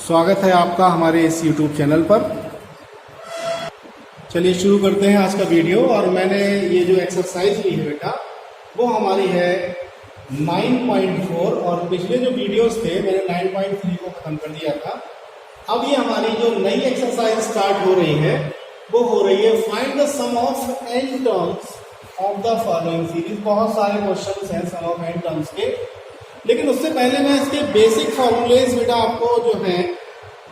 स्वागत है आपका हमारे इस YouTube चैनल पर। चलिए शुरू करते हैं आज का वीडियो। और मैंने ये जो एक्सरसाइज ली है बेटा वो हमारी है 9.4 और पिछले जो वीडियोस थे मैंने 9.3 को खत्म कर दिया था। अब ये हमारी जो नई एक्सरसाइज स्टार्ट हो रही है वो हो रही है find the sum of n terms of the following series. बहुत सारे क्वेश्चंस हैं सम ऑफ n टर्म्स के, लेकिन उससे पहले मैं इसके बेसिक फॉर्मूलेज बेटा आपको जो हैं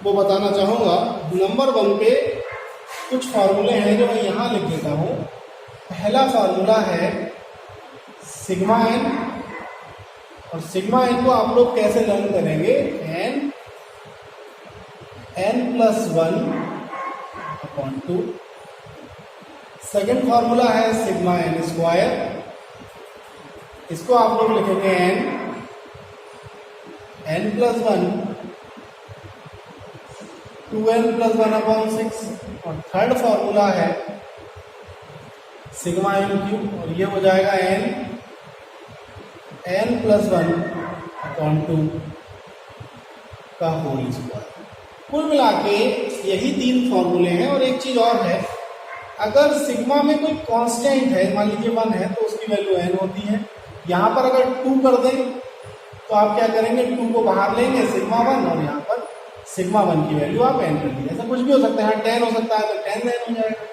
वो बताना चाहूँगा। नंबर 1 पे कुछ फार्मूले हैं जो मैं यहाँ लिख देता हूँ। पहला फार्मूला है सिग्मा n, और सिग्मा n को आप लोग कैसे लर्न करेंगे, n+1/2। सेकेंड फार्मूला है सिग्मा n स्क्वायर, इसको आप लोग लिखेंगे n+1 2n+1/6। और थर्ड फार्मूला है सिग्मा n³ और ये हो जाएगा n+1/2 का होल स्क्वायर। कुल मिला के यही 3 फॉर्मूले हैं। और एक चीज और है, अगर सिग्मा में कोई कांस्टेंट है, मान लीजिए 1 है तो उसकी वैल्यू n होती है। यहाँ पर अगर 2 कर दें तो आप क्या करेंगे, 2 को बाहर लेंगे सिग्मा 1 और यहाँ पर सिग्मा 1 की वैल्यू आप n कर दीजिए। ऐसा कुछ भी हो सकता है, 10 हो सकता है तो 10 n हो जाएगा।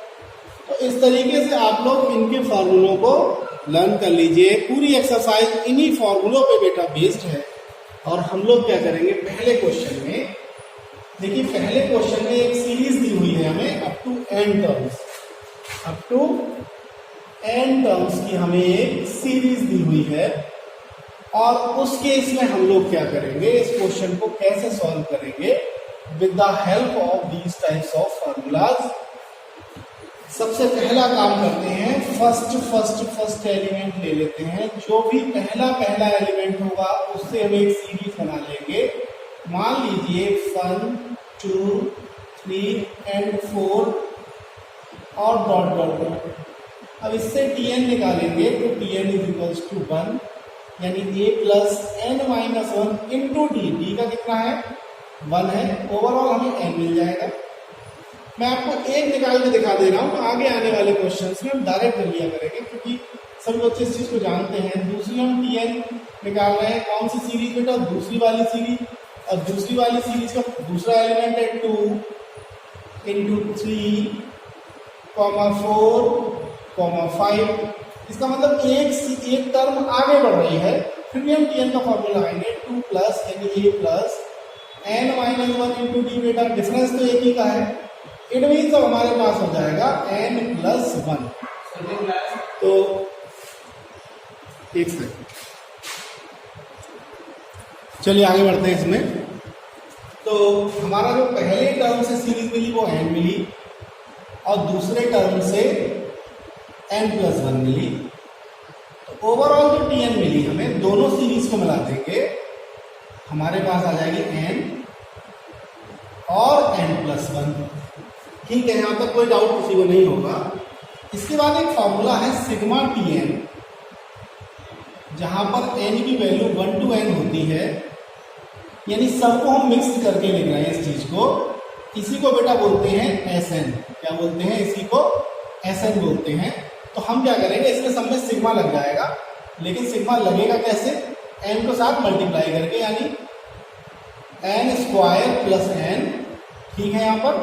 तो इस तरीके से आप लोग इनके फॉर्मूलों को लर्न कर लीजिए। पूरी एक्सरसाइज इन्हीं फॉर्मूलों पे बेटा बेस्ड है। और हम लोग क्या करेंगे, पहले क्वेश्चन में देखिए, पहले क्वेश्चन में एक सीरीज दी हुई है हमें अप टू n टर्म्स की हमें एक सीरीज दी हुई है। और उस केस में हम लोग क्या करेंगे, इस क्वेश्चन को कैसे सॉल्व करेंगे, with the help of these types of formulas. सबसे पहला काम करते हैं, फर्स्ट एलिमेंट ले लेते हैं। जो भी पहला एलिमेंट होगा उससे हम एक सीरीज बना लेंगे। मान लीजिए 1 2 3 and 4 और डॉट। अब इससे Tn निकालेंगे तो Tn = 1, यानी a+n-1 इंटू d। का कितना है, 1 है। ओवरऑल हमें n मिल जाएगा। मैं आपको एक निकाल के दिखा दे रहा हूँ, आगे आने वाले क्वेश्चंस में हम डायरेक्ट कर लिया करेंगे क्योंकि सभी बच्चे इस चीज को जानते हैं। दूसरी हम Tn निकाल रहे हैं, कौन सी सीरीज बेटा, दूसरी वाली सीरीज। और दूसरी वाली सीरीज का दूसरा एलिमेंट है 2 × 3, 4, 5। इसका मतलब एक टर्म आगे बढ़ रही है। फिर भी हम Tn का फॉर्मूला लगाएंगे 2 प्लस यानी a+n-1 इंटू d। बेटा डिफरेंस तो एक ही का है, इट मीन्स अब हमारे पास हो जाएगा n+1। तो एक सेकंड, चलिए आगे बढ़ते हैं इसमें। तो हमारा जो पहले टर्म से सीरीज मिली वो n मिली, और दूसरे टर्म से n+1 मिली। तो ओवरऑल जो Tn मिली हमें, दोनों सीरीज को मिला देंगे, हमारे पास आ जाएगी n और n+1। ठीक है, यहां तक कोई डाउट किसी को नहीं होगा। इसके बाद एक फॉर्मूला है सिग्मा Tn, जहां पर n की वैल्यू 1 to n होती है, यानी सबको हम मिक्स करके लिख रहे हैं इस चीज को। इसी को बेटा बोलते हैं Sn। क्या बोलते हैं, इसी को Sn बोलते हैं। तो हम क्या करेंगे, इसके सब में सिग्मा लग जाएगा, लेकिन सिग्मा लगेगा कैसे, n को साथ मल्टीप्लाई करके, यानी n² + n। ठीक है, यहाँ पर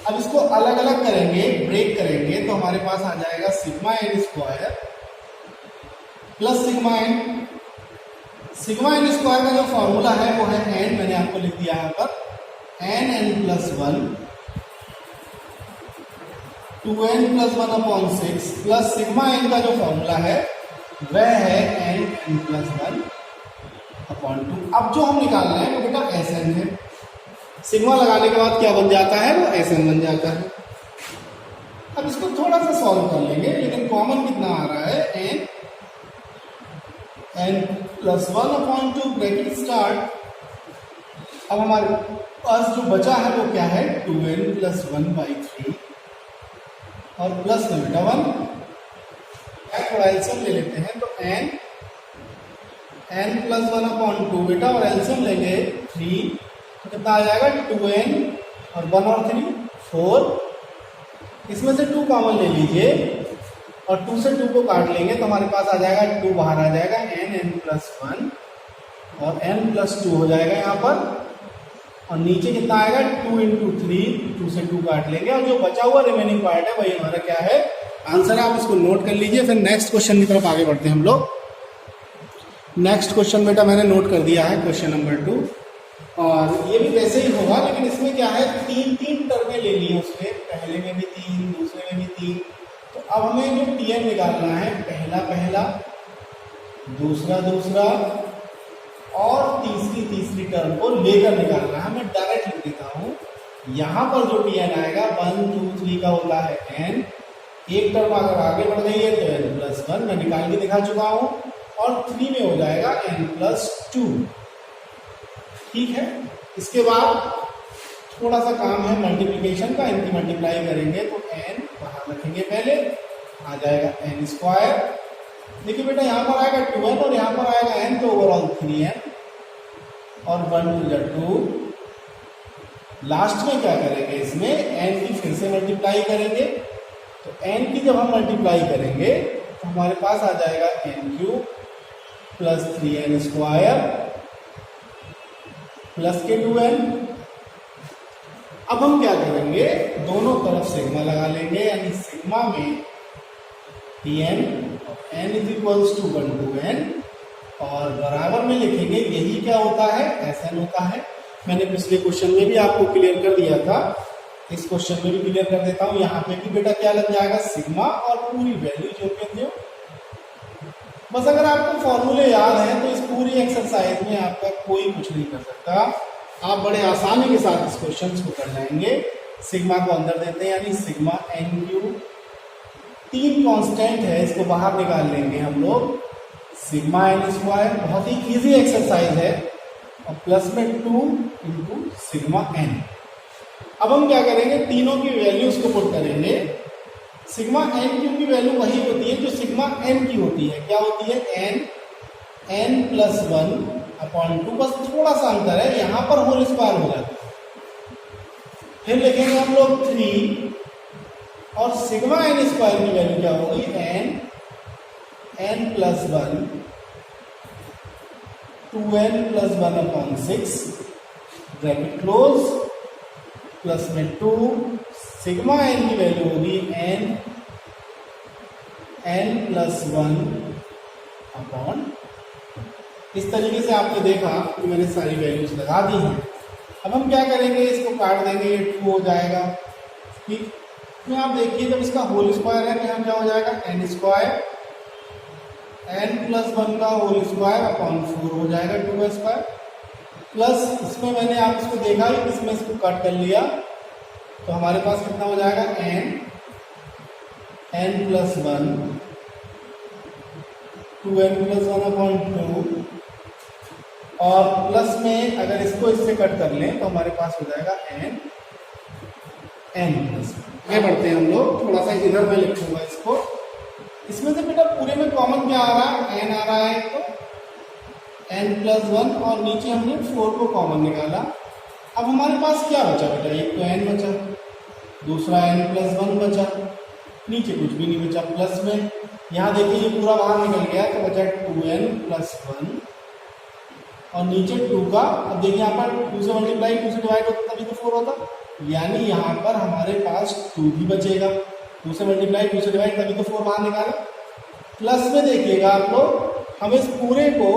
अब इसको अलग अलग करेंगे, ब्रेक करेंगे, तो हमारे पास आ जाएगा sigma n² plus sigma n। Sigma n² का जो फॉर्मूला है वो है n, मैंने आपको लिख दिया यहाँ पर nn+1 2n+1/6 plus sigma n का जो फॉर्मूला है वह है nn+1/2। अब जो हम निकाल रहे हैं वो बेटा Sn है। सिग्मा लगाने के बाद क्या बन जाता है, वो Sn बन जाता है। अब इसको थोड़ा सा सॉल्व कर लेंगे, लेकिन कॉमन कितना आ रहा है, n+1/2 ब्रैकेट स्टार्ट। अब हमारे पास जो बचा है वो क्या है, 2n+1/3 और प्लस में बेटा 1। थोड़ा एल्सियम ले लेते हैं, तो n+1/2 बेटा, और एल्सियम लेंगे 3 तो कितना आ जाएगा 2n और 1 और 3 4। इसमें से 2 कॉमन ले लीजिए और 2 से 2 को काट लेंगे तो हमारे पास आ जाएगा 2 बाहर आ जाएगा n+1 और n+2 हो जाएगा यहाँ पर। और नीचे कितना आएगा 2 × 3, 2 से 2 काट लेंगे और जो बचा हुआ रिमेनिंग पार्ट है वही हमारा क्या है, आंसर है। आप इसको नोट कर लीजिए। फिर नेक्स्ट क्वेश्चन की तरफ आगे बढ़ते हैं हम लोग। नेक्स्ट क्वेश्चन बेटा मैंने नोट कर दिया है, क्वेश्चन नंबर 2, और ये भी वैसे ही होगा लेकिन इसमें क्या है 3 टर्में ले ली उसने, पहले में भी 3, दूसरे में भी 3। तो अब हमें जो Tn निकालना है, पहला पहला, दूसरा दूसरा और तीसरी टर्म को लेकर निकालना है। मैं डायरेक्ट लिख देता हूँ। यहाँ पर जो Tn आएगा 1 2 3 का होता है n, एक टर्म अगर आगे बढ़ गई है तो n+1 मैं निकाल के दिखा चुका हूँ, और 3 में हो जाएगा n+2। ठीक है। इसके बाद थोड़ा सा काम है मल्टीप्लिकेशन का, n की मल्टीप्लाई करेंगे तो n बाहर रखेंगे पहले, आ जाएगा n²। देखिए बेटा यहाँ पर आएगा 2n और यहाँ पर आएगा n, तो ओवरऑल 3n और 1 2 2। लास्ट में क्या करेंगे, इसमें n की फिर से मल्टीप्लाई करेंगे। तो n की जब हम मल्टीप्लाई करेंगे तो हमारे पास आ जाएगा n³ + 3n² प्लस के 2n। अब हम क्या करेंगे, दोनों तरफ सिग्मा लगा लेंगे, यानी सिग्मा में Tn और n = 1 to n, और बराबर में लिखेंगे, यही क्या होता है, Sn होता है। मैंने पिछले क्वेश्चन में भी आपको क्लियर कर दिया था, इस क्वेश्चन में भी क्लियर कर देता हूं। यहाँ पे भी बेटा क्या लग जाएगा, सिग्मा और पूरी वैल्यू जो कहते हो। बस अगर आपको फॉर्मूले याद हैं तो इस पूरी एक्सरसाइज में आपका कोई कुछ नहीं कर सकता। आप बड़े आसानी के साथ इस क्वेश्चन को कर जाएंगे। सिग्मा को अंदर देते हैं, यानी सिग्मा n³, 3 कांस्टेंट है, इसको बाहर निकाल लेंगे हम लोग, सिग्मा n², बहुत ही इजी एक्सरसाइज है, और प्लस में 2 × सिग्मा n। अब हम क्या करेंगे, तीनों की वैल्यूज को पुट करेंगे। सिग्मा n³ की वैल्यू वही होती है जो सिग्मा n की होती है। क्या होती है, n+1/2, बस थोड़ा सा अंतर है, यहाँ पर होल स्क्वायर हो जाता है। फिर लिखेंगे हम लोग 3, और सिग्मा n² की वैल्यू क्या होगी, n+1 2n+1/6 bracket close, plus में 2, सिग्मा n की वैल्यू होगी n+1/। इस तरीके से आपने देखा कि मैंने सारी वैल्यूज लगा दी हैं। अब हम क्या करेंगे, इसको काट देंगे, ये 2 हो जाएगा। ठीक, तो आप देखिए जब इसका होल स्क्वायर है तो यहाँ क्या हो जाएगा, n², n+1 का होल स्क्वायर अपॉन 4 हो जाएगा 2² प्लस इसमें मैंने आप इसको देखा ही, इसमें इसको कट कर लिया तो हमारे पास कितना हो जाएगा, n+1 2n+1/2, और प्लस में अगर इसको इससे कट कर लें तो हमारे पास हो जाएगा n+1। आगे बढ़ते हैं हम लोग, थोड़ा सा इधर में लिखूंगा इसको। इसमें से बेटा पूरे में कॉमन क्या आ रहा है, n आ रहा है, तो n+1, और नीचे हमने 4 को कॉमन निकाला। अब हमारे पास क्या बचा बेटा, एक तो n बचा, दूसरा n+1 बचा, नीचे कुछ भी नहीं बचा। प्लस में यहाँ देखिए ये पूरा बाहर निकल गया तो बचा 2n+1, और नीचे 2 का, अब देखिए यहाँ पर 2 से मल्टीप्लाई 2 से डिवाइड होता तभी तो 4 होता, यानी यहाँ पर हमारे पास 2 भी बचेगा। 2 से मल्टीप्लाई 2 से डिवाइड तभी तो 4 बाहर निकाला। प्लस में देखिएगा आप लोग, हम इस पूरे को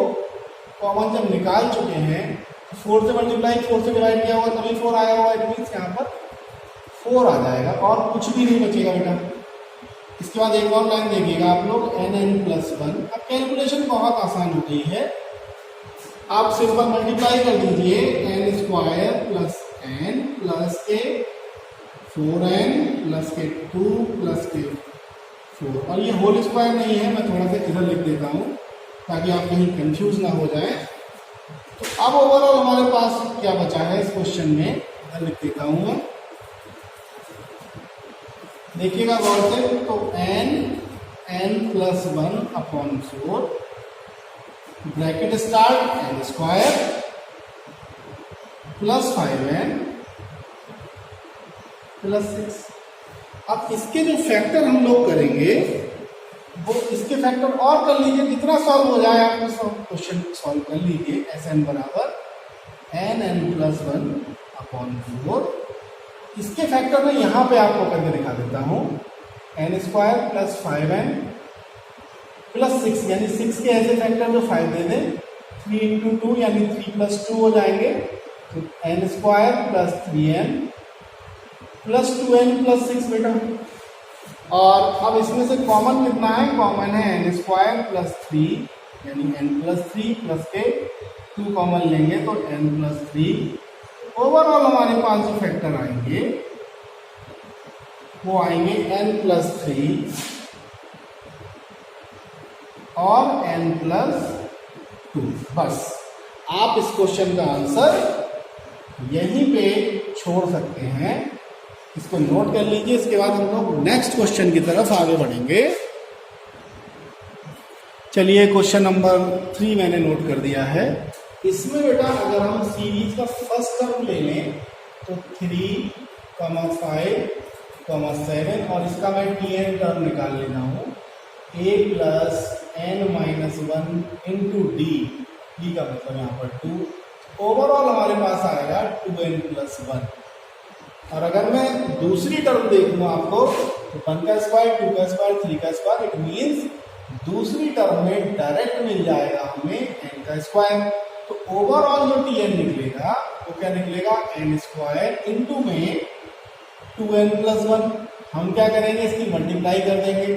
कॉमन जब निकाल चुके हैं, 4 से मल्टीप्लाई 4 से डिवाइड किया होगा तभी 4 आया होगा, इट मीन्स यहाँ पर 4 आ जाएगा और कुछ भी नहीं बचेगा बेटा। इसके बाद एक और लाइन देखिएगा आप लोग, n+1। अब कैलकुलेशन बहुत आसान हो गई है, आप सिंपल मल्टीप्लाई कर दीजिए, n² + n + के 4n + के 2 + के 4, और ये होल स्क्वायर नहीं है, मैं थोड़ा सा इधर लिख देता हूँ ताकि आप कहीं कंफ्यूज ना हो जाए। तो अब ओवरऑल हमारे पास क्या बचा है इस क्वेश्चन में, इधर लिख देता हूँ मैं, देखिएगा गौर से, तो n+1/4 bracket start n² plus 5n plus 6। अब इसके जो फैक्टर हम लोग करेंगे वो इसके फैक्टर और कर लीजिए, जितना सॉल्व हो जाए आप क्वेश्चन सॉल्व कर लीजिए। Sn बराबर n प्लस 1/4। इसके फैक्टर में यहाँ पे आपको करके दिखा देता हूँ। n² प्लस 5n प्लस 6, यानी 6 के ऐसे फैक्टर जो 5 दे दें, 3 इंटू 2 यानी 3 प्लस 2 हो जाएंगे। तो n² plus 3n plus 2n plus 6 बेटा। और अब इसमें से कॉमन कितना है? कॉमन है n² प्लस 3 यानी n प्लस 3 प्लस के 2 कॉमन लेंगे तो n प्लस 3। ओवरऑल हमारे पास जो फैक्टर आएंगे वो आएंगे n प्लस 3 और n प्लस 2। बस आप इस क्वेश्चन का आंसर यहीं पे छोड़ सकते हैं, इसको नोट कर लीजिए। इसके बाद हम लोग नेक्स्ट क्वेश्चन की तरफ आगे बढ़ेंगे। चलिए क्वेश्चन नंबर 3 मैंने नोट कर दिया है। इसमें बेटा अगर हम सीरीज का फर्स्ट टर्म ले लें तो 3, 5, 7 और इसका मैं tn टर्म निकाल लेना हूँ। a plus n minus 1 into D का मतलब यहाँ पर 2। ओवरऑल हमारे पास आएगा 2n प्लस 1। और अगर मैं दूसरी टर्म देखूँ आपको तो 1 का स्क्वायर, 2 का स्क्वायर, 3 का स्क्वायर, इट मीन्स दूसरी टर्म में डायरेक्ट मिल जाएगा हमें n का स्क्वायर। तो ओवरऑल जो tn निकलेगा वो क्या निकलेगा? n² इंटू में 2n प्लस 1। हम क्या करेंगे? इसकी मल्टीप्लाई कर देंगे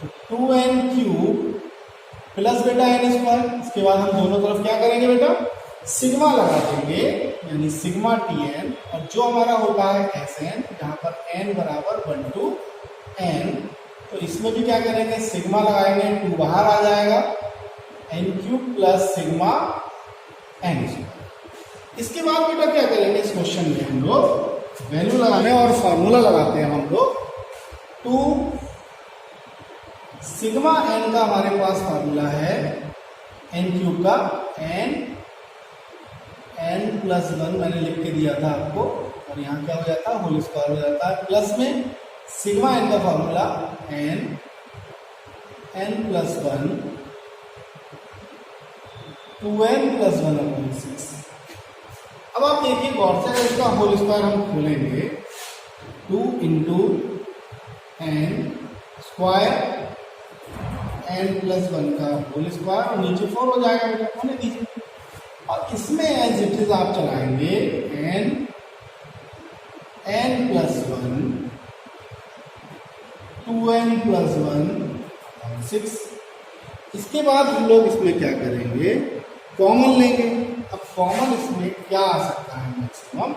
तो 2n³ प्लस बेटा n²। इसके बाद हम दोनों तरफ क्या करेंगे बेटा? सिग्मा लगा देंगे यानी सिग्मा tn, और जो हमारा होता है Sn, जहां पर n बराबर 1 to n। तो इसमें भी क्या करेंगे? सिग्मा लगाएंगे, 2 बाहर आ जाएगा, n³ प्लस सिग्मा n²। इसके बाद बेटा क्या करेंगे? इस क्वेश्चन में हम लोग वैल्यू लगाने और फॉर्मूला लगाते हैं हम लोग। 2 सिग्मा n का हमारे पास फॉर्मूला है n³ का n प्लस 1 मैंने लिख के दिया था आपको, और यहाँ क्या हो जाता है? होल स्क्वायर हो जाता है। प्लस में सिग्मा n का formula n plus 1 2n plus 1/6। अब आप देखिए गौर से, अगर इसका होल स्क्वायर हम खोलेंगे 2 into n square n plus 1 का होल स्क्वायर और नीचे 4 हो जाएगा बेटा, होने दीजिए। और इसमें एज इट इज आप चलाएंगे n प्लस 1 2n प्लस 1/6। इसके बाद हम लोग इसमें क्या करेंगे? कॉमन लेंगे। अब कॉमन इसमें क्या आ सकता है? मैक्सिमम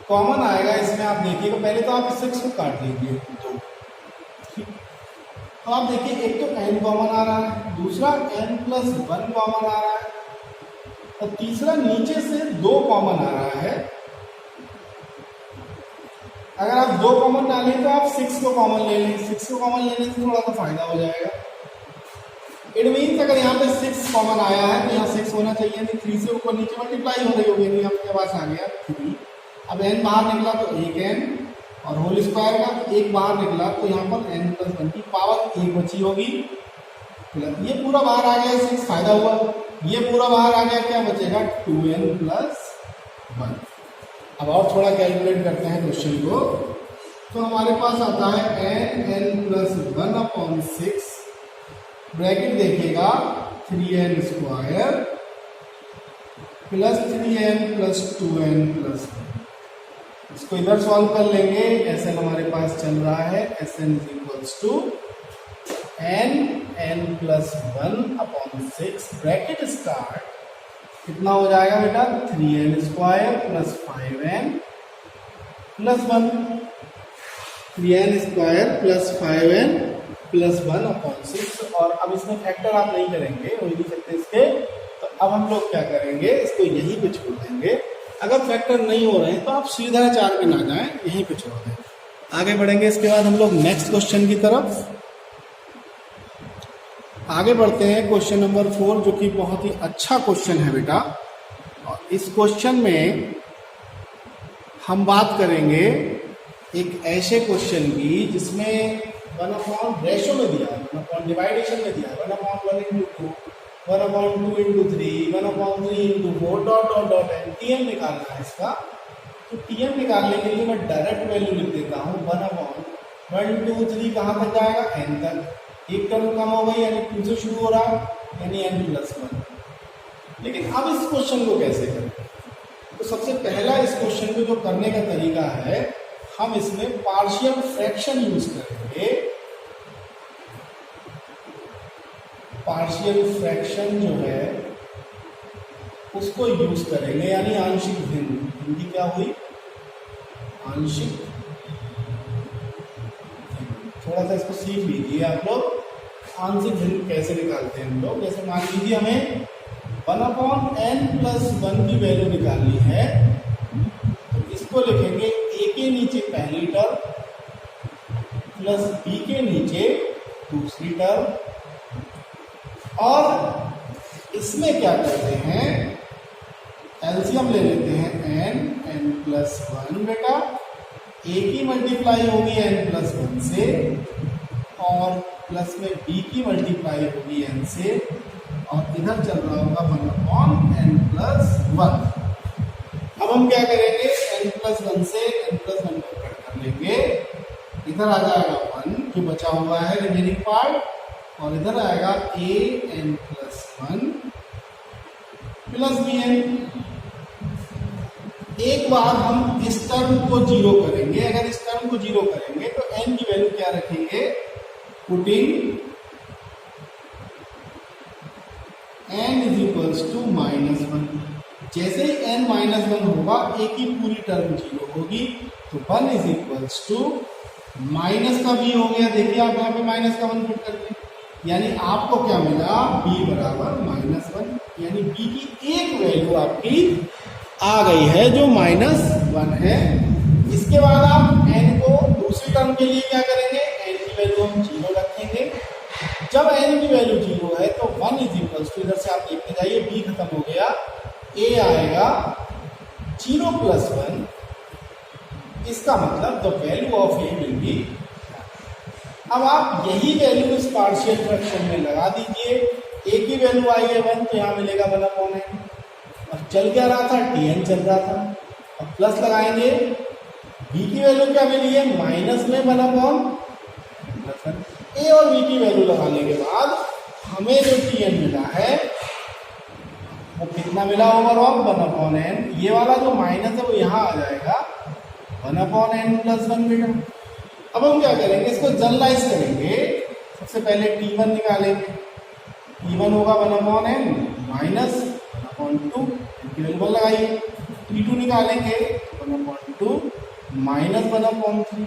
कॉमन आएगा इसमें, आप देखिएगा। पहले तो आप 6 को काट लीजिए 2, ठीक। तो आप देखिए एक तो n कॉमन आ रहा है, दूसरा n प्लस 1 कॉमन आ रहा है, और तीसरा नीचे से 2 कॉमन आ रहा है। अगर आप 2 कॉमन डालें तो आप 6 को कॉमन ले लें। 6 को कॉमन लेने से थोड़ा सा फायदा हो जाएगा। इट मीन्स अगर यहाँ पे 6 कॉमन आया है तो यहाँ 6 होना चाहिए, नहीं 3 से ऊपर नीचे मल्टीप्लाई हो रही होगी, नहीं आपके पास आ गया 3। अब n बाहर निकला तो 1n, और होल स्क्वायर का 1 बाहर निकला तो यहाँ पर n प्लस 1 की पावर 1 बची होगी। ये पूरा बाहर आ गया, 6 फायदा हुआ। ये पूरा बाहर आ गया, क्या बचेगा? 2n plus 1। अब और थोड़ा कैलकुलेट करते हैं क्वेश्चन को। तो हमारे पास आता है n प्लस 1/6 ब्रैकेट देखिएगा 3n square plus 3n plus 2n plus 1। इसको इधर सॉल्व कर लेंगे। Sn हमारे पास चल रहा है, Sn is equals to n plus 1/6 bracket start. कितना हो जाएगा बेटा? 3n square plus 5n plus 1। 3n square plus 5n plus 1/6। और अब इसमें फैक्टर आप नहीं करेंगे, हो ही नहीं सकते इसके। तो अब हम लोग क्या करेंगे? इसको यहीं पे छोड़ देंगे। अगर फैक्टर नहीं हो रहे हैं तो आप सीधा 4 पे ना जाएं, यहीं पे छोड़ दें। आगे बढ़ेंगे। इसके बाद हम लोग नेक्स्ट क्वेश्चन की तरफ आगे बढ़ते हैं। क्वेश्चन नंबर 4, जो कि बहुत ही अच्छा क्वेश्चन है बेटा। और इस क्वेश्चन में हम बात करेंगे एक ऐसे क्वेश्चन की जिसमें 1/, रेशो में दिया है, 1/, डिवाइडेशन में दिया है, 1/1 into 2, 1/2 into 3, 1/3 into 4 dot dot dot N. TM निकालना है इसका। तो टीएम निकालने के लिए मैं डायरेक्ट वैल्यू लिख देता हूँ 1/1, 2, 3 कहाँ तक जाएगा, एन तक। एक टर्म कम हो गई यानी 2 से शुरू हो रहा है यानी n+1। लेकिन अब इस क्वेश्चन को कैसे करें? तो सबसे पहला इस क्वेश्चन को जो करने का तरीका है, हम इसमें पार्शियल फ्रैक्शन यूज करेंगे। पार्शियल फ्रैक्शन जो है उसको यूज करेंगे, यानी आंशिक भिन्न। हिंदी क्या हुई, आंशिक। थोड़ा सा इसको सीख लीजिए आप लोग, आंशिक भिन्न कैसे निकालते हैं हम लोग। जैसे मान लीजिए हमें 1/n+1 की वैल्यू निकालनी है, तो इसको लिखेंगे a के नीचे पहली टर्म प्लस b के नीचे दूसरी टर्म, और इसमें क्या करते हैं, एलसीएम ले लेते हैं n+1। बेटा a की मल्टीप्लाई होगी n+1 से और प्लस में b की मल्टीप्लाई होगी n से, और इधर चल रहा होगा 1/n+1। अब हम क्या करेंगे, n+1 से n+1 को कट कर लेंगे। इधर आ जाएगा 1 जो बचा हुआ है रिमेनिंग पार्ट, और इधर आएगा an+1 प्लस bn। एक बार हम इस टर्म को जीरो करेंगे। अगर इस टर्म को जीरो करेंगे तो n की वैल्यू क्या रखेंगे, पुटिंग n =-1। जैसे ही n -1 होगा a की पूरी टर्म जीरो होगी, तो 1 माइनस का b हो गया। देखिए आप यहाँ पे माइनस का 1 पुट करके, यानी आपको क्या मिला, b बराबर -1, यानी b की एक वैल्यू आपकी आ गई है जो -1 है। इसके बाद आप n को दूसरी टर्म के लिए क्या करेंगे, n की वैल्यू हम 0 रखेंगे। जब n की वैल्यू 0 है तो 1 इधर से आप देखते जाइए, b खत्म हो गया, a आएगा 0 + 1। इसका मतलब the value of a will be. अब आप यही वैल्यू इस पार्शियल फ्रैक्शन में लगा दीजिए। a की वैल्यू आई है 1, तो यहाँ मिलेगा 1/n। और चल क्या रहा था, tn चल रहा था। अब प्लस लगाएंगे, b की वैल्यू क्या मिली है, माइनस में 1/n। a और b की वैल्यू लगाने के बाद हमें जो tn मिला है वो कितना मिला, ओवरऑल 1/n। ये वाला जो माइनस है वो यहाँ आ जाएगा 1/n+1 बेटा। अब हम क्या करेंगे, इसको जनरलाइज करेंगे। सबसे पहले t1 निकालेंगे, t1 होगा 1/n माइनस 1/2, इनकी वैल्यू लगाइए। t2 निकालेंगे 1/2 माइनस 1/3,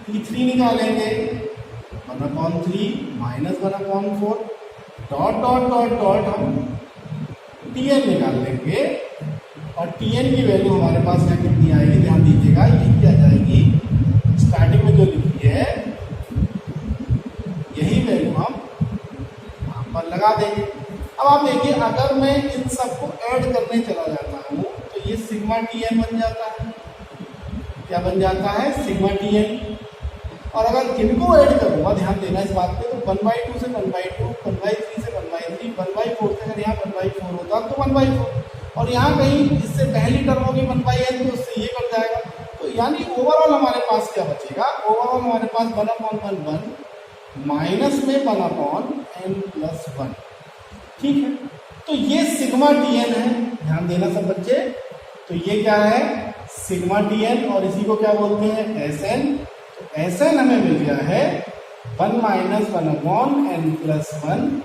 t3 निकालेंगे 1/3 minus 1/4, dot dot dot dot हम tn निकाल लेंगे। और tn की वैल्यू हमारे पास यहाँ कितनी आएगी, ध्यान दीजिएगा, ये क्या जाएगी, स्टार्टिंग में जो लिखी है यही वैल्यू हम यहाँ पर लगा देंगे। अब आप देखिए, अगर मैं इन सबको ऐड करने चला जाता हूँ तो ये सिग्मा tn बन जाता है। क्या बन जाता है, सिग्मा tn। और अगर इनको ऐड करूंगा, ध्यान देना इस बात पे, तो 1/2 से 1/2, 1/3 से 1/3, 1/4 से अगर यहाँ 1/4 होता तो 1/4, और यहाँ कहीं इससे पहली टर्म होगी 1/n, तो उससे ये कट जाएगा। तो यानी ओवरऑल हमारे पास क्या बचेगा, ओवरऑल हमारे पास 1/1 माइनस में 1/n+1। ठीक है, तो ये सिग्मा tn है, ध्यान देना सब बच्चे। तो ये क्या है, सिग्मा tn, और इसी को क्या बोलते हैं, Sn। तो Sn हमें मिल गया है 1 - 1/n+1।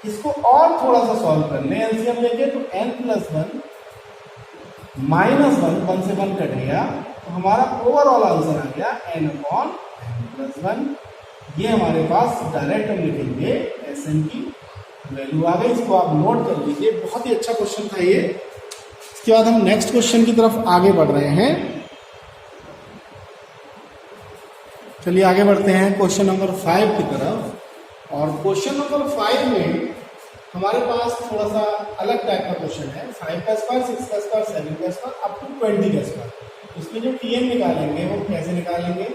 इसको और थोड़ा सा सॉल्व कर लें एलसीएम लेके, तो n+1 -1, 1 से 1 कट गया, तो हमारा ओवरऑल आंसर आ गया n/n+1। ये हमारे पास डायरेक्ट हम लिखेंगे Sn की वैल्यू आ गई। इसको आप नोट कर लीजिए, बहुत ही अच्छा क्वेश्चन था ये। इसके बाद हम नेक्स्ट क्वेश्चन की तरफ आगे बढ़ रहे हैं। चलिए आगे बढ़ते हैं क्वेश्चन नंबर 5 की तरफ। और क्वेश्चन नंबर 5 में हमारे पास थोड़ा सा अलग टाइप का क्वेश्चन है, 5 का स्क्वायर, 6 का स्क्वायर, 7 का स्क्वायर अप टू 20 का स्क्वायर। इसमें जो टीएम निकालेंगे वो कैसे निकालेंगे,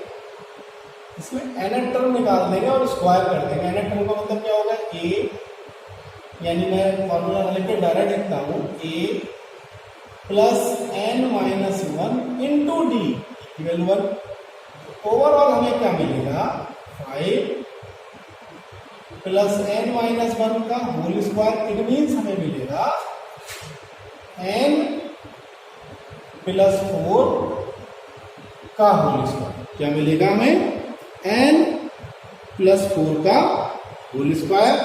इसमें nth टर्म निकाल देंगे और स्क्वायर कर देंगे। nth टर्म का मतलब क्या होगा, a, यानी मैं फॉर्मूला लिख के डायरेक्ट लिखता हूँ, a plus n minus 1 into D equal 1। Overall हमें क्या मिलेगा, 5 प्लस n माइनस 1 का होल स्क्वायर। इट मीन्स हमें मिलेगा n प्लस 4 का होल स्क्वायर। क्या मिलेगा हमें, n प्लस 4 का होल स्क्वायर।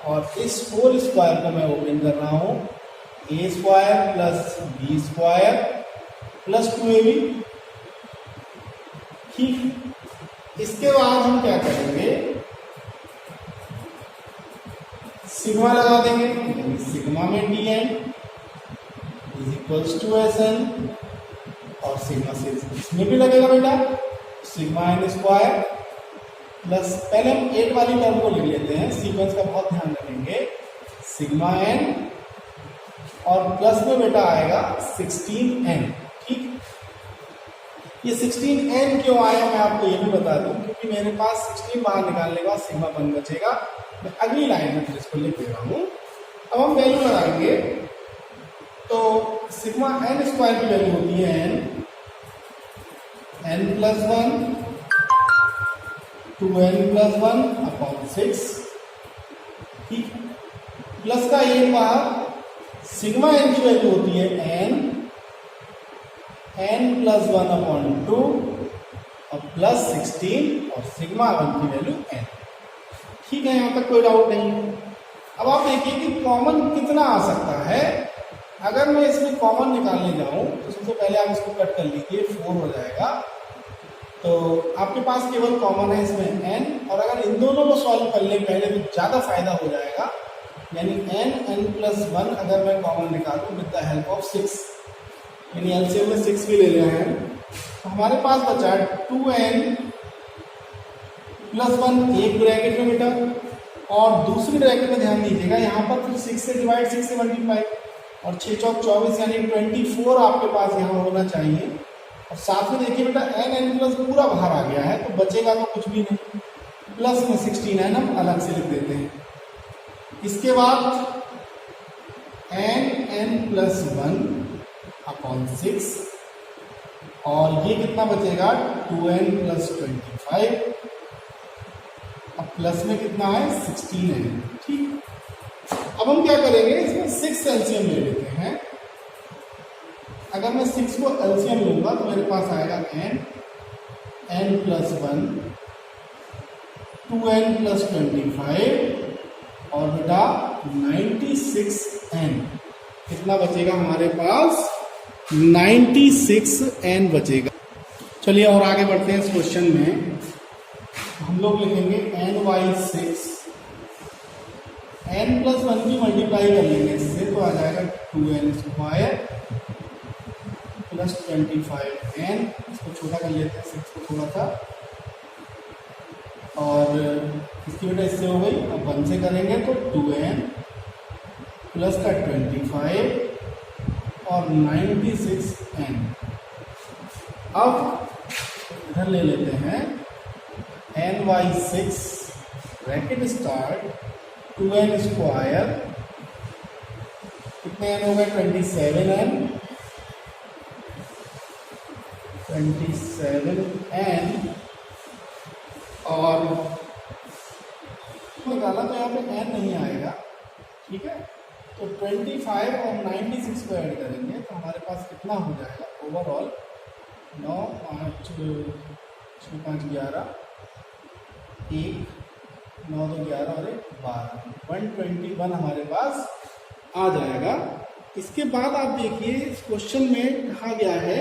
और इस होल स्क्वायर को मैं ओपन कर रहा हूं, a square plus b square plus 2ab। ठीक, इसके बाद हम क्या करेंगे, सिग्मा लगा देंगे। सिग्मा में T N is equals to S N, और सिग्मा से इसमें भी लगेगा बेटा, सिग्मा एन स्क्वायर प्लस, पहले हम 8 वाली टर्म को लिख लेते हैं, सीक्वेंस का बहुत ध्यान रखेंगे, सिग्मा एन और प्लस में बेटा आएगा 16n। ठीक, ये 16n क्यों आया मैं आपको ये भी बता दूं, क्योंकि मेरे पास 16 बाहर निकालने के बाद सिग्मा 1 बचेगा। मैं अगली लाइन में फिर इसको लिख दे रहा हूं। अब हम वैल्यू लगाएंगे, तो सिग्मा n स्क्वायर की वैल्यू होती है n plus 1 2n plus 1 upon 6। ठीक, प्लस का एक बार, सिग्मा n की वैल्यू होती है n प्लस 1 अपॉन 2 और प्लस 16 और सिग्मा 1 की वैल्यू n। ठीक है, यहां तक कोई डाउट नहीं। अब आप देखिए कि कॉमन कितना आ सकता है। अगर मैं इसमें कॉमन निकालने जाऊं तो सबसे पहले आप इसको कट कर लीजिए, 4 हो जाएगा। तो आपके पास केवल कॉमन है इसमें n, और अगर इन दोनों को सॉल्व कर ले पहले तो ज़्यादा फायदा हो जाएगा। यानी n प्लस 1 अगर मैं कॉमन निकालूं विद द हेल्प ऑफ 6, यानी एलसीएम में 6 भी ले रहे हैं, तो हमारे पास बचा 2n प्लस 1 एक ब्रैकेट में बेटा, और दूसरी ब्रैकेट में ध्यान दीजिएगा यहाँ पर फिर 6 से डिवाइड, 6 से मल्टीप्लाई, और 6 चौक 24 यानी 24 आपके पास यहाँ होना चाहिए। और साथ में देखिए बेटा n प्लस पूरा बाहर आ गया है, तो बचेगा तो कुछ भी नहीं, प्लस में 16n हम अलग से लिख देते हैं। इसके बाद n प्लस 1 अपॉन 6, और ये कितना बचेगा 2n प्लस 25, अब प्लस में कितना है 16n। ठीक, अब हम क्या करेंगे, इसमें 6 एलसीएम ले लेते हैं। अगर मैं 6 को एलसीएम लूंगा तो मेरे पास आएगा n प्लस 1 2n प्लस 25 और बेटा 96n। कितना बचेगा हमारे पास, 96n बचेगा। चलिए और आगे बढ़ते हैं इस क्वेश्चन में। हम लोग लिखेंगे n/6, n प्लस 1 की मल्टीप्लाई कर लेंगे इससे, तो आ जाएगा 2n स्क्वायर प्लस 25n। इसको छोटा कर लेते हैं 6 को थोड़ा सा, और इसकी बेटा इससे हो गई। अब 1 से करेंगे तो 2n प्लस का 25 और 96n। अब इधर ले लेते हैं n/6 bracket start 2n square, कितने n हो गए 27n, 27n, और निकाला तो यहाँ पे n नहीं आएगा। ठीक है, तो 25 और 96 को ऐड करेंगे तो हमारे पास कितना हो जाएगा ओवरऑल, 9 5 6 5 11 1 9 2 11 और 1 12 121 हमारे पास आ जाएगा। इसके बाद आप देखिए इस क्वेश्चन में कहा गया है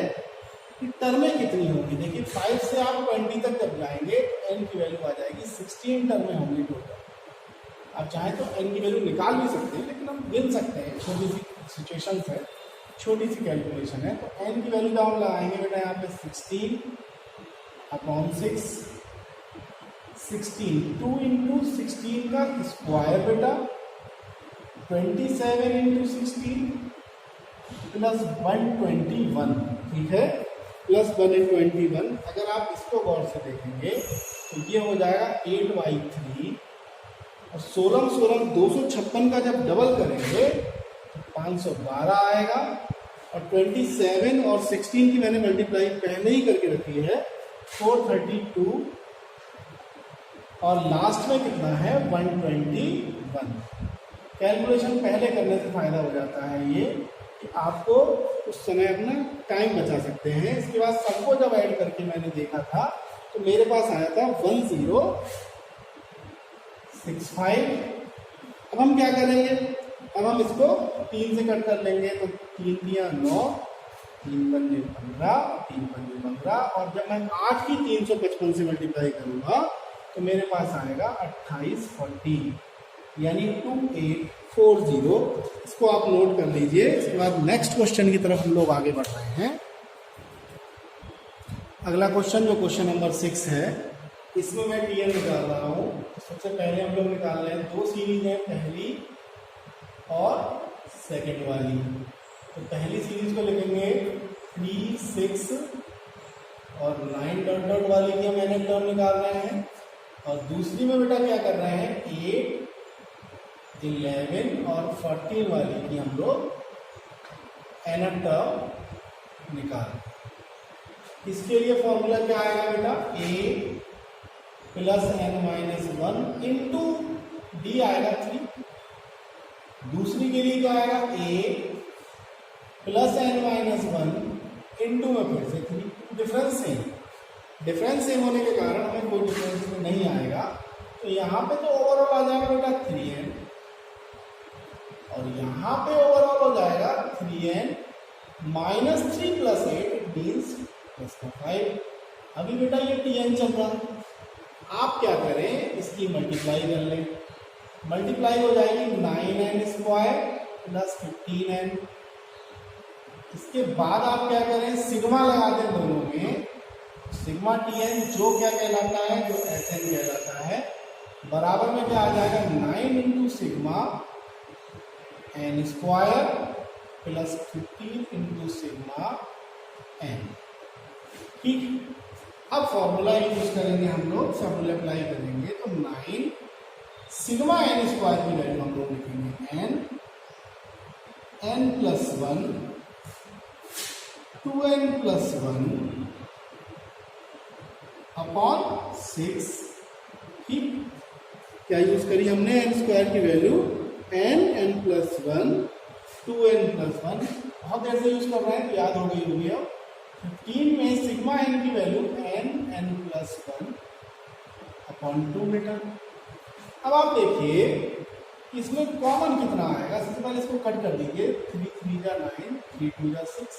कि टर्में कितनी होंगी। देखिए 5 से आप 20 तक जब जाएंगे तो n की वैल्यू आ जाएगी 16 टर्में होंगी टोटल। आप चाहें तो n की वैल्यू निकाल भी सकते हैं, लेकिन हम गिन सकते हैं, छोटी सी सिचुएशन है, छोटी सी कैलकुलेशन है। तो n की वैल्यू हम लगाएंगे बेटा यहाँ पे 16 अपॉन 6, 16 2 इंटू 16 का स्क्वायर बेटा 27 इंटू 16 प्लस 121, ठीक है, प्लस 121। अगर आप इसको गौर से देखेंगे तो ये हो जाएगा 8/3 और 16 256 का जब डबल करेंगे तो 512 आएगा। और 27 और 16 की मैंने मल्टीप्लाई पहले ही करके रखी है 432 और लास्ट में कितना है 121। कैलकुलेशन पहले करने से फायदा हो जाता है ये कि आपको उस समय अपना टाइम बचा सकते हैं। इसके बाद सबको जब ऐड करके मैंने देखा था तो मेरे पास आया था 1065। अब हम क्या करेंगे, अब हम इसको 3 से कट कर लेंगे तो 3 दिया 9, 3 पंजे 15, 3 पंजे 15 और जब मैं 8 की 355 से मल्टीप्लाई करूंगा तो मेरे पास आएगा 2840 यानी 2840। इसको आप नोट कर लीजिए। इसके बाद नेक्स्ट क्वेश्चन की तरफ हम लोग आगे बढ़ रहे हैं। अगला क्वेश्चन जो क्वेश्चन नंबर 6 है, इसमें मैं टीएन निकाल रहा हूं। सबसे पहले हम लोग निकाल रहे हैं 2 सीरीज है, पहली और सेकंड वाली। तो पहली सीरीज को लिखेंगे 3, 6 और 9 डॉट डॉट वाली की हम एन टर्म निकाल रहे हैं। और दूसरी में बेटा क्या कर रहे हैं 8, 11 और 14 वाली की हम लोग एन टर्म निकाल। इसके लिए फॉर्मूला क्या आएगा बेटा, a plus n-1 into D आएगा 3। दूसरी के लिए क्या आएगा a प्लस n-1 इंटू में फिर से 3। डिफरेंस सेम होने के कारण हमें कोई डिफरेंस नहीं आएगा। तो यहाँ पे तो ओवरऑल आ जाएगा बेटा 3n और यहाँ पे ओवरऑल हो जाएगा 3n minus 3 plus 8 means plus 5। अभी बेटा ये tn चल रहा है, आप क्या करें इसकी मल्टीप्लाई कर लें। मल्टीप्लाई हो जाएगी 9n स्क्वायर प्लस 15n। इसके बाद आप क्या करें सिग्मा लगा दें दोनों में। सिग्मा tn जो क्या कहलाता है, जो Sn कहलाता है, बराबर में क्या आ जाएगा 9 into sigma n square plus 15 into sigma n। ठीक, अब फॉर्मूला यूज करेंगे हम लोग, फॉर्मूला अप्लाई करेंगे तो 9 सिग्मा n स्क्वायर की वैल्यू हम लोग लिखेंगे n plus 1 2n plus 1 upon 6। ठीक, क्या यूज करी हमने n स्क्वायर की value n plus 1 2n plus 1। बहुत देर से यूज कर रहे हैं तो याद हो गई होगी। अब 15 में सिग्मा n की वैल्यू n प्लस 1 अपॉन 2 बेटा। अब आप देखिए इसमें कॉमन कितना आएगा। सबसे पहले इसको कट कर दीजिए, 3 3 जा 9, 3 2 जा 6।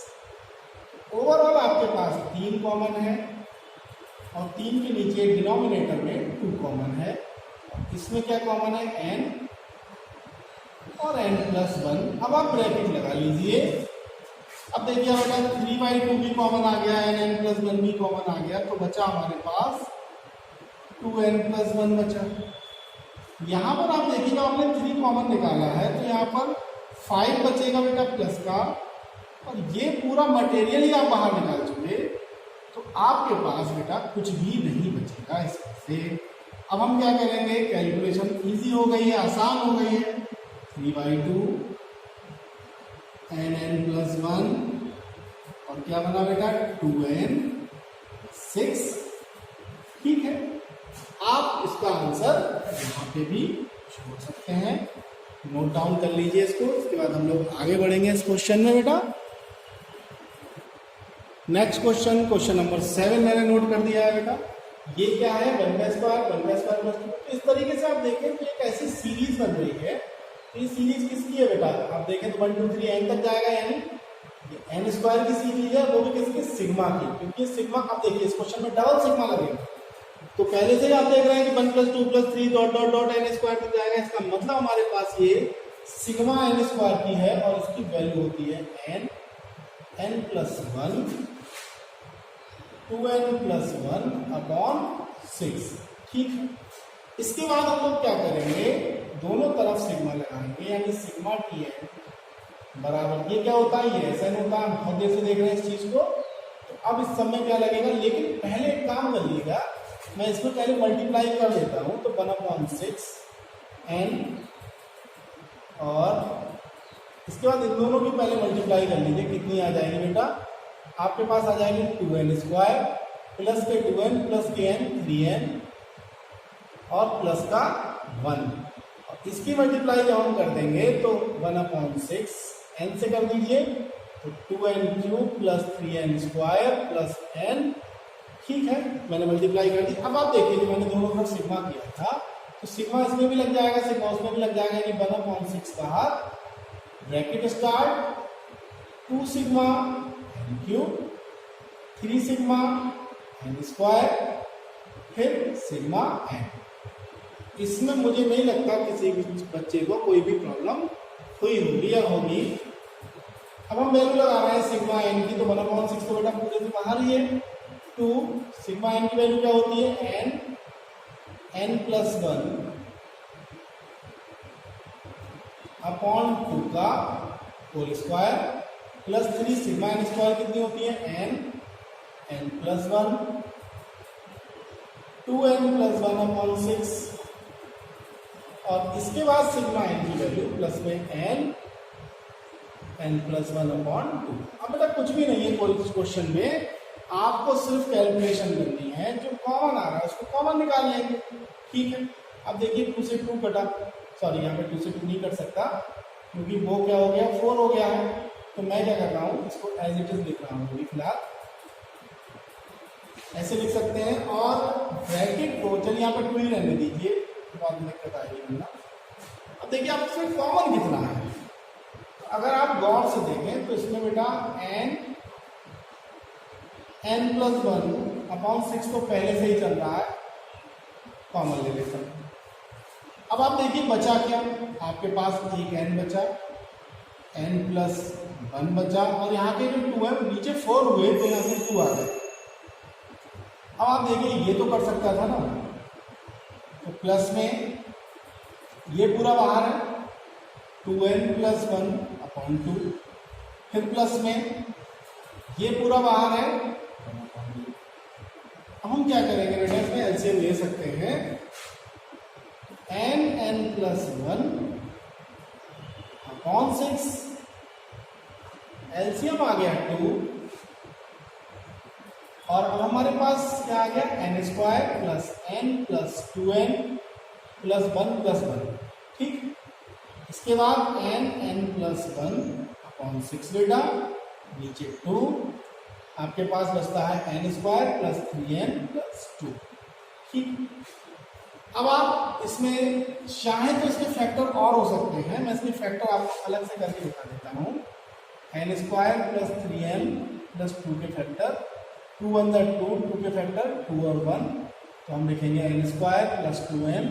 ओवरऑल आपके पास 3 कॉमन है और 3 के नीचे डिनोमिनेटर में 2 कॉमन है। इसमें क्या कॉमन है n और n प्लस 1। अब आप ब्रैकेट लगा लीजिए। अब देखिए बेटा 3/2 भी कॉमन आ गया, n प्लस 1 भी कॉमन आ गया, तो बचा हमारे पास 2n प्लस 1 बचा। यहाँ पर आप देखिएगा आपने 3 कॉमन निकाला है तो यहाँ पर 5 बचेगा बेटा प्लस का, और ये पूरा मटेरियल ही आप बाहर निकाल चुके तो आपके पास बेटा कुछ भी नहीं बचेगा इसमें से। अब हम क्या करेंगे, कैलकुलेशन इजी हो गई है, आसान हो गई है। 3/2 n प्लस 1 और क्या बना बेटा 2n 6। ठीक है, आप इसका आंसर यहाँ पे भी छोड़ सकते हैं, नोट डाउन कर लीजिए इसको। इसके बाद हम लोग आगे बढ़ेंगे इस क्वेश्चन में बेटा। नेक्स्ट क्वेश्चन, क्वेश्चन नंबर 7 मैंने नोट कर दिया है बेटा। ये क्या है 1/2 प्लस 2। इस तरीके से आप देखें तो एक ऐसी सीरीज बन रही है। तो ये सीरीज किसकी है बेटा, आप देखें तो 1 2 3 n तक जाएगा, यानी ये n स्क्वायर की सीरीज है, वो भी किसकी सिग्मा की, क्योंकि सिग्मा आप देखिए इस क्वेश्चन में डबल सिग्मा लगेगा। तो पहले से ही आप देख रहे हैं कि 1 plus 2 plus 3 dot dot dot n square तक जाएगा। इसका मतलब हमारे पास ये सिग्मा n स्क्वायर की है और इसकी वैल्यू होती है n plus 1 2n plus 1 upon 6। ठीक है, इसके बाद हम लोग क्या करेंगे दोनों तरफ सिग्मा लगाएंगे, यानी सिग्मा टी एन बराबर, ये क्या होता है, ये एस एन होता है, हम बहुत देर से देख रहे हैं इस चीज को। तो अब इस सब में क्या लगेगा, लेकिन पहले एक काम कर लीजिएगा, मैं इसको पहले मल्टीप्लाई कर देता हूं, तो 1/6 एन, और इसके बाद इन दोनों की पहले मल्टीप्लाई कर लीजिए, कितनी आ जाएगी बेटा, आपके पास आ जाएगी 2n² प्लस के 2n प्लस के n 3n और प्लस का 1। इसकी मल्टीप्लाई जब हम कर देंगे तो 1/6 n से कर दीजिए, तो 2n³ plus 3n² plus n। ठीक है, मैंने मल्टीप्लाई कर दी। अब आप देखिए, मैंने दोनों तरफ सिग्मा किया था, तो सिग्मा इसमें भी लग जाएगा, सिग्मा उसमें भी लग जाएगा, यानी 1/6 का bracket start 2 sigma n³, 3 sigma n², फिर सिग्मा n। इसमें मुझे नहीं लगता किसी भी बच्चे को कोई भी प्रॉब्लम हुई होगी या होगी। अब हम वैल्यू लगा रहे हैं सिग्मा n की, तो 1/6 तो बेटा पूरे से बाहर ही है। 2 सिग्मा n की वैल्यू क्या होती है, n+1 अपॉन 2 का whole square plus 3 sigma n² कितनी होती है, n+1 2n+1/6, और इसके बाद सिग्मा n की वैल्यू प्लस में n+1/2। अब बेटा कुछ भी नहीं है कोई क्वेश्चन में, आपको सिर्फ कैलकुलेशन करनी है, जो कॉमन आ रहा है उसको कॉमन निकाल लेंगे। ठीक है, अब देखिए 2 से 2 कटा, सॉरी यहाँ पे 2 से 2 नहीं कट सकता, क्योंकि वो क्या हो गया, 4 हो गया है। तो मैं क्या कर रहा हूँ, इसको एज इट इज लिख रहा हूँ, फिलहाल ऐसे लिख सकते हैं, और ब्रैकेट को चलिए यहाँ पे 2 ही रहने दीजिए, बाद में दिक्कत आएगी वरना। अब देखिए आप इसमें कॉमन कितना है, अगर आप गौर से देखें तो इसमें बेटा n+1/6 तो पहले से ही चल रहा है, कॉमन ले लेते हैं। अब आप देखिए बचा क्या, आपके पास एक n बचा, n+1 बचा, और यहाँ के जो 2 है नीचे 4 हुए तो यहाँ से 2 आ गए। अब आप देखिए ये तो कर सकता था ना, तो प्लस में ये पूरा बाहर है 2n+1/2, फिर प्लस में ये पूरा बाहर है। अब हम क्या करेंगे बेटा, इसमें एलसीएम ले सकते हैं, n(n+1)/6, एलसीएम आ गया 2, और अब हमारे पास क्या आ गया, n² plus n plus 2n+1+1। ठीक, इसके बाद n(n+1)/6 बेटा, नीचे 2, आपके पास बचता है n² प्लस 3n+2। ठीक, अब आप इसमें चाहें तो इसके फैक्टर और हो सकते हैं, मैं इसके फैक्टर आपको अलग से करके दिखा देता हूँ। n² प्लस 3n+2 के फैक्टर, 2 1 2, 2 के फैक्टर 2 और 1, तो हम लिखेंगे n² plus 2n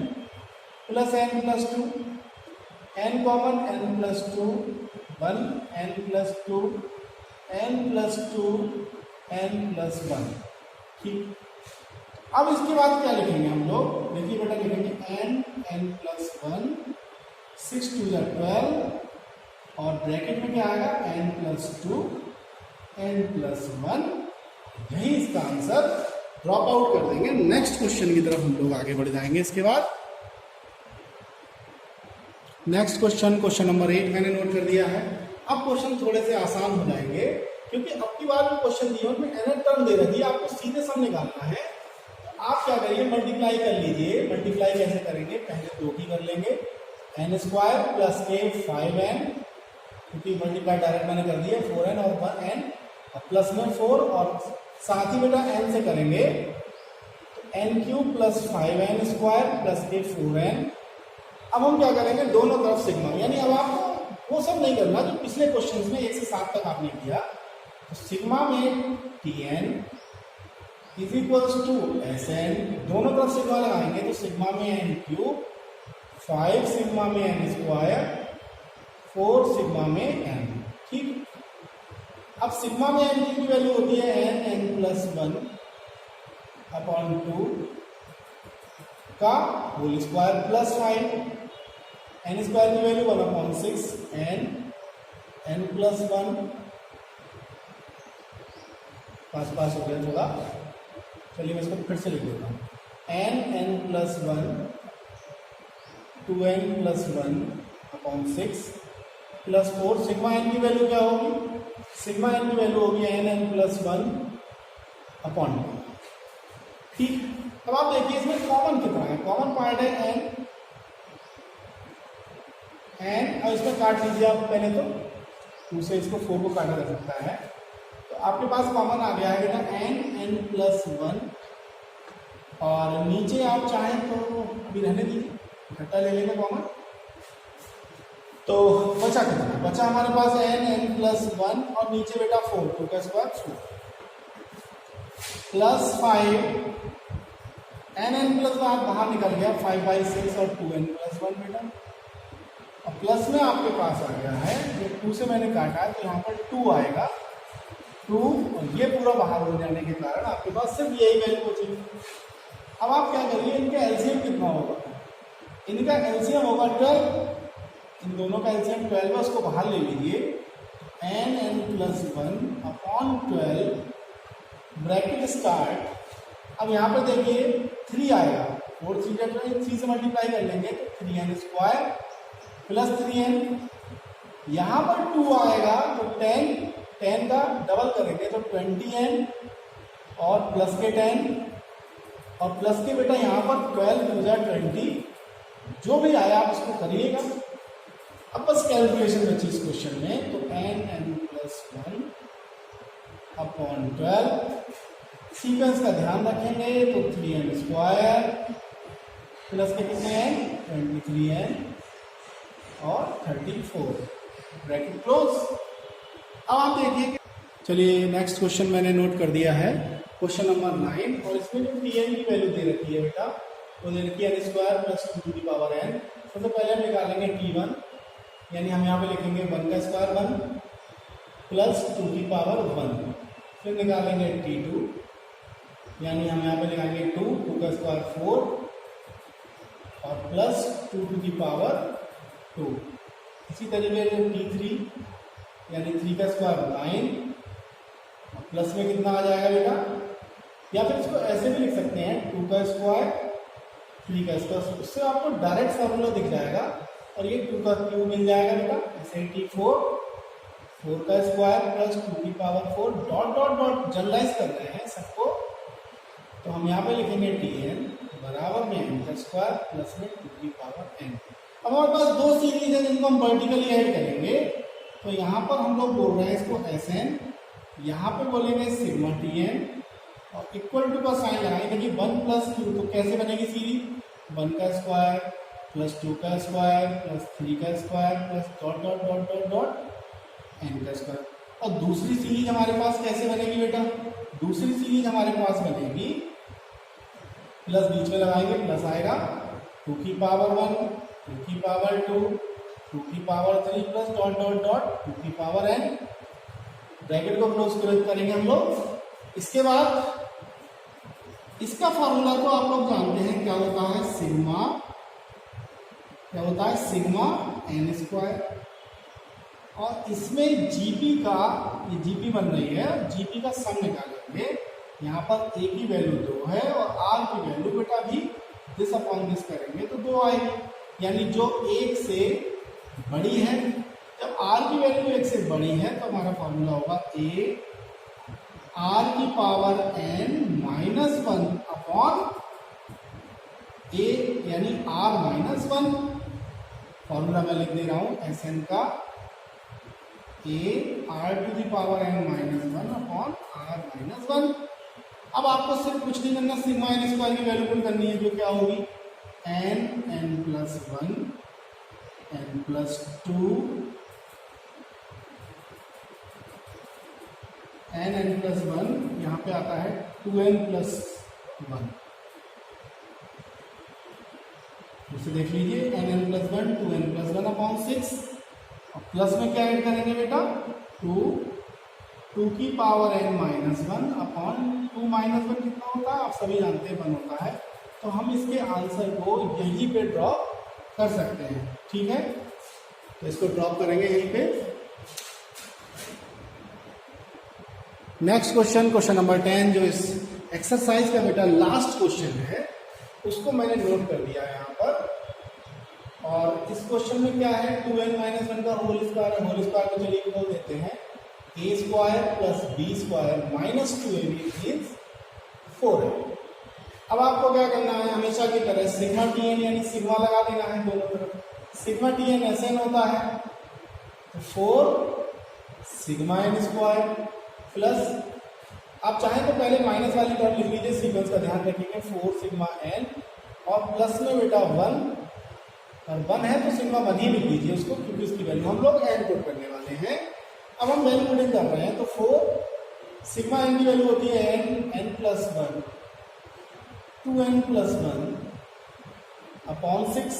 plus n+2, n common, n+2 1, n+2, n+2, n+1। ठीक, अब इसके बाद क्या लिखेंगे हम लोग, देखिए बेटा लिखेंगे n+1, 6 2 12, और ब्रैकेट में क्या आएगा, n+2, n+1। यही इसका आंसर, ड्रॉप आउट कर देंगे। नेक्स्ट क्वेश्चन की तरफ हम लोग आगे बढ़ जाएंगे। इसके बाद नेक्स्ट क्वेश्चन नंबर 8 मैंने नोट कर दिया है। अब क्वेश्चन थोड़े से आसान हो जाएंगे, क्योंकि अब की बार जो क्वेश्चन दिए उनमें एनर टर्म दे रही है, आपको सीधे सम निकालना है। आप क्या करिए, मल्टीप्लाई कर लीजिए। मल्टीप्लाई कैसे करेंगे, पहले 2 की कर लेंगे, n² प्लस के 5n, क्योंकि मल्टीप्लाई डायरेक्ट मैंने कर दिया, 4n और 1n, और प्लस में 4, और साथ ही बेटा n से करेंगे, तो n³ प्लस 5n² प्लस के 4n। अब हम क्या करेंगे, दोनों तरफ सिग्मा, यानी अब आप वो सब नहीं करना जो पिछले क्वेश्चन में 1 से 7 तक आपने किया। तो सिग्मा में Tn is equals to Sn, दोनों तरफ सिग्मा लगाएंगे, तो सिग्मा में n³, 5 सिग्मा में n², 4 सिग्मा में n। ठीक, अब सिग्मा में n की वैल्यू होती है n+1/2 का whole square plus 5, N square की वैल्यू 1/6 एन प्लस 1 पास हो गया थोड़ा, चलिए मैं इसको फिर से लिख देता हूँ, N plus 1 2n plus 1/6 plus 4, sigma N की वैल्यू क्या होगी, सिग्मा एन की वैल्यू होगी एन प्लस 1/2। ठीक, अब आप देखिए इसमें कॉमन कितना है, कॉमन पार्ट है एन और इसमें काट लीजिए आप पहले तो 2 से इसको 4 को काटा जा सकता है, तो आपके पास कॉमन आ गया है ना एन प्लस 1, और नीचे आप चाहें तो अभी रहने दीजिए, इकट्ठा ले लेंगे कॉमन। तो बचा कितना, बचा हमारे पास एन प्लस 1 और नीचे बेटा 4, 2 का स्क्वायर 4 प्लस 5 एन प्लस 1 बाहर निकल गया 5/6 और 2n प्लस 1 बेटा, और प्लस में आपके पास आ गया है जो 2 से मैंने काटा है तो यहाँ पर 2 आएगा 2, और ये पूरा बाहर हो जाने के कारण आपके पास सिर्फ यही वैल्यू बचेगी। अब आप क्या करिए, इनका एलसीएम कितना होगा, इनका एलसीएम होगा 12, इन दोनों का एलसीएम 12 है, उसको बाहर ले लीजिए एन प्लस 1/12 ब्रैकेट स्टार्ट। अब यहाँ पर देखिए 3 आएगा, 4 3 से मल्टीप्लाई कर लेंगे तो 3n स्क्वायर प्लस 3n, यहाँ पर 2 आएगा तो 10 का डबल करेंगे तो 20n और प्लस के 10 और प्लस के बेटा यहाँ पर 12 2 20, जो भी आया आप उसको करिएगा। अब बस कैलकुलेशन बची इस क्वेश्चन में, तो एन प्लस 1/12 सीक्वेंस का ध्यान रखेंगे तो 3n स्क्वायर प्लस के कितने हैं 23n और 34 ब्रैकेट क्लोज। अब आप देखिए, चलिए नेक्स्ट क्वेश्चन मैंने नोट कर दिया है, क्वेश्चन नंबर 9, और इसमें जो tn की वैल्यू दे रखी है बेटा वो दे रखी है n स्क्वायर प्लस 2 की पावर n। सबसे पहले हम निकालेंगे t1, यानी हम यहाँ पे लिखेंगे 1 का स्क्वायर 1 प्लस 2 की पावर 1, फिर निकालेंगे t2, यानी हम यहाँ पे लगाएंगे 2 का स्क्वायर 4 और प्लस 2 की पावर 2। इसी तरीके से t3, यानी 3 का स्क्वायर 9 और प्लस में कितना आ जाएगा बेटा, या फिर इसको ऐसे भी लिख सकते हैं 2 का स्क्वायर 3 का स्क्वायर, उससे आपको डायरेक्ट फॉर्मूला दिख जाएगा और ये 2 का क्यूब मिल जाएगा बेटा। ऐसे t4 का स्क्वायर प्लस 2 की power 4 dot dot dot generalise कर रहे हैं सबको, तो हम यहाँ पे लिखेंगे tn बराबर में n का स्क्वायर प्लस में 2 की पावर n। अब हमारे पास 2 सीरीज है जिनको हम वर्टिकली ऐड करेंगे, तो यहाँ पर हम लोग बोल रहे हैं इसको Sn, यहाँ पे बोलेंगे सिग्मा tn और इक्वल टू का साइन लगाएंगे कि 1 प्लस 2, तो कैसे बनेगी सीरीज 1 का स्क्वायर प्लस 2 का स्क्वायर प्लस 3 का square plus dot dot dot dot dot n का स्क्वायर। और दूसरी सीरीज हमारे पास कैसे बनेगी बेटा, दूसरी सीरीज हमारे पास बनेगी प्लस बीच में लगाएंगे प्लस आएगा 2 की पावर 1 2 की पावर 2 2 की power 3 plus dot dot dot 2 की पावर n, ब्रैकेट को क्लोज करेंगे हम लोग। इसके बाद इसका फॉर्मूला तो आप लोग जानते हैं क्या होता है, सिग्मा n स्क्वायर, और इसमें जीपी का, ये जीपी बन रही है, जीपी का सम निकालेंगे। यहाँ पर a की वैल्यू 2 है और r की वैल्यू बेटा भी दिस अपॉन दिस करेंगे तो 2 आएगी, यानी जो 1 से बड़ी है, जब r की वैल्यू 1 से बड़ी है तो हमारा फॉर्मूला होगा a r की power n minus 1 upon a, यानी r माइनस 1। फॉर्मूला मैं लिख दे रहा हूं Sn का a r to the power n minus 1 upon r minus 1। अब आपको सिर्फ कुछ नहीं करना, सिग्मा n स्क्वायर की वैल्यू पुट करनी है, जो क्या होगी n plus 1 n plus 2 n plus 1, यहाँ पे आता है 2n प्लस 1। इसे देख लीजिए n plus 1 2n plus 1 upon 6, और प्लस में क्या ऐड करेंगे बेटा 2 की power n minus 1 upon 2 minus 1 कितना होता है आप सभी जानते हैं 1 होता है, तो हम इसके आंसर को यहीं पे ड्रॉ कर सकते हैं। ठीक है, तो इसको ड्रॉप करेंगे यहीं पे। नेक्स्ट क्वेश्चन, क्वेश्चन नंबर 10, जो इस एक्सरसाइज का बेटा लास्ट क्वेश्चन है, उसको मैंने नोट कर दिया है यहाँ पर। और इस क्वेश्चन में क्या है, 2n-1 का होल स्क्वायर है। होल स्क्वायर को चलिए बोल देते हैं a square plus b square minus 2ab means 4a। अब आपको क्या करना है, हमेशा की तरह सिग्मा tn यानी सिग्मा लगा देना है दोनों तरफ। सिग्मा tn Sn होता है, तो 4 सिग्मा n स्क्वायर प्लस, आप चाहें तो पहले माइनस वाली टर्म लिख लीजिए, सीक्वेंस का ध्यान रखिएगा, 4 सिग्मा n और प्लस में बेटा 1, और 1 है तो सिग्मा 1 ही लिख लीजिए उसको, क्योंकि उसकी वैल्यू हम लोग n पुट करने वाले हैं। अब हम वैल्यू पुटिंग कर रहे हैं, तो 4 सिग्मा n की वैल्यू होती है n plus 1, 2n plus 1 upon 6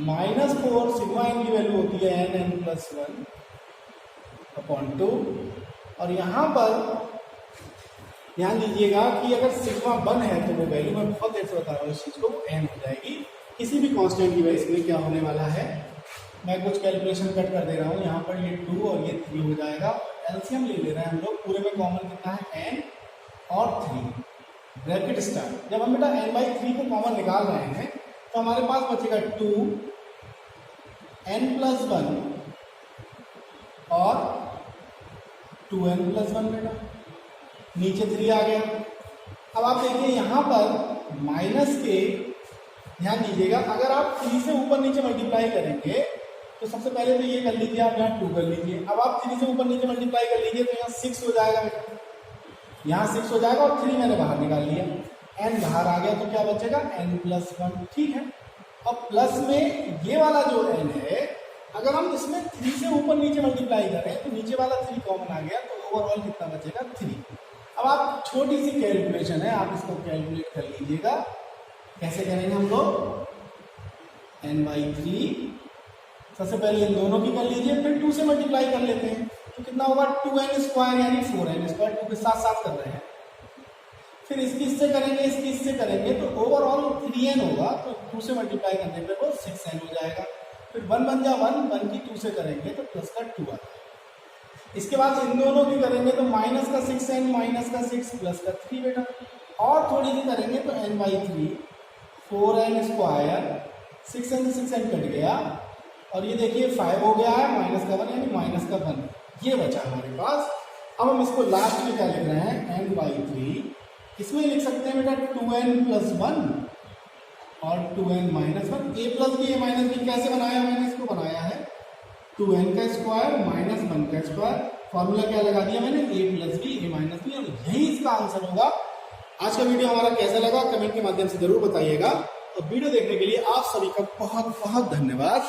minus 4 sigma n की वैल्यू होती है n प्लस 1 अपॉन 2। और यहाँ पर ध्यान दीजिएगा कि अगर सिग्मा 1 है तो वो वैल्यू, मैं बहुत देर से बता रहा हूँ इस चीज को, n हो जाएगी। किसी भी कांस्टेंट की वजह से क्या होने वाला है, मैं कुछ कैलकुलेशन कट कर दे रहा हूँ, यहाँ पर ये 2 और ये 3 हो जाएगा। एलसीएम ले रहे हैं हम लोग, पूरे में कॉमन कितना है n और 3 ब्रैकेट स्टार्ट। जब हम बेटा n/3 को कॉमन निकाल रहे हैं तो हमारे पास बचेगा 2 n प्लस 1 और 2n प्लस 1 बेटा, नीचे 3 आ गया। अब आप देखिए यहाँ पर माइनस के, ध्यान दीजिएगा, अगर आप 3 से ऊपर नीचे मल्टीप्लाई करेंगे तो सबसे पहले तो ये कर लीजिए, आप यहाँ 2 कर लीजिए। अब आप 3 से ऊपर नीचे मल्टीप्लाई कर लीजिए तो यहाँ 6 हो जाएगा बेटा, यहाँ 6 हो जाएगा, और 3 मैंने बाहर निकाल लिया, n बाहर आ गया, तो क्या बचेगा n प्लस 1। ठीक है, और प्लस में ये वाला जो n है, अगर हम इसमें 3 से ऊपर नीचे मल्टीप्लाई करें तो नीचे वाला 3 कॉमन आ गया, तो ओवरऑल कितना बचेगा 3। अब आप छोटी सी कैलकुलेशन है, आप इसको कैलकुलेट कर लीजिएगा। कैसे करेंगे हम लोग, n/3 सबसे पहले इन दोनों की कर लीजिए, फिर 2 से मल्टीप्लाई कर लेते हैं, तो कितना होगा 2n स्क्वायर यानी 4n स्क्वायर, 2 के साथ साथ कर रहे हैं। फिर इसकी इससे करेंगे, इसकी इससे करेंगे, तो ओवरऑल 3n होगा, तो 2 से मल्टीप्लाई करने पर वो 6n हो जाएगा। फिर 1 बन जा 1, 1 की 2 से करेंगे तो प्लस का 2 आता है। इसके बाद इन दोनों की करेंगे तो माइनस का 6n माइनस का 6 प्लस का 3 बेटा, और थोड़ी सी करेंगे तो n/3 4n स्क्वायर, 6n से 6n कट गया, और ये देखिए 5 हो गया है, माइनस का 1 यानी माइनस का 1, ये बचा हमारे पास। अब हम इसको लास्ट में क्या लिख रहे हैं, n/3, इसमें लिख सकते हैं बेटा 2n प्लस 1 और 2n minus 1। a plus B, a minus B कैसे बनाया, मैंने इसको बनाया है 2n का स्क्वायर माइनस 1 का स्क्वायर। फॉर्मूला क्या लगा दिया मैंने, a plus B, a minus B, और यही इसका आंसर होगा। आज का वीडियो हमारा कैसा लगा कमेंट के माध्यम से जरूर बताइएगा, और वीडियो देखने के लिए आप सभी का बहुत बहुत धन्यवाद।